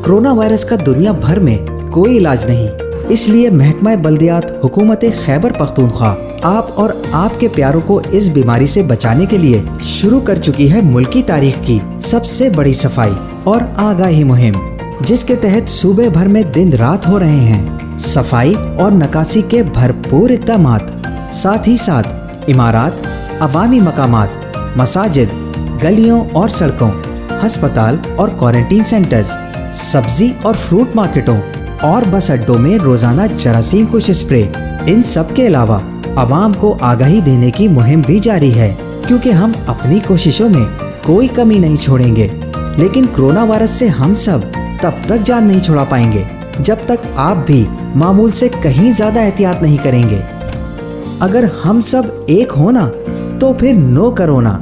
Corona virus का दुनिया भर में कोई इलाज नहीं, इसलिए महकमा बल्दियात हुकूमत खैबर पख्तूनख्वा आप और आपके प्यारों को इस बीमारी से बचाने के लिए शुरू कर चुकी है मुल्की तारीख की सबसे बड़ी सफाई और आगाही मुहिम, जिसके तहत सूबे भर में दिन रात हो रहे हैं सफाई और नकासी के भरपूर इक़दामात। साथ ही साथ इमारात, अवामी मकामात, मसाजिद, गलियों और सड़कों, अस्पताल और क्वारंटीन सेंटर्स, सब्जी और फ्रूट मार्केटों और बस अड्डों में रोजाना जरासीम कुश स्प्रे। इन सब के अलावा आवाम को आगाही देने की मुहिम भी जारी है, क्योंकि हम अपनी कोशिशों में कोई कमी नहीं छोड़ेंगे। लेकिन कोरोना वायरस से हम सब तब तक जान नहीं छुड़ा पाएंगे जब तक आप भी मामूल से कहीं ज्यादा एहतियात नहीं करेंगे। अगर हम सब एक हो ना, तो फिर नो करोना।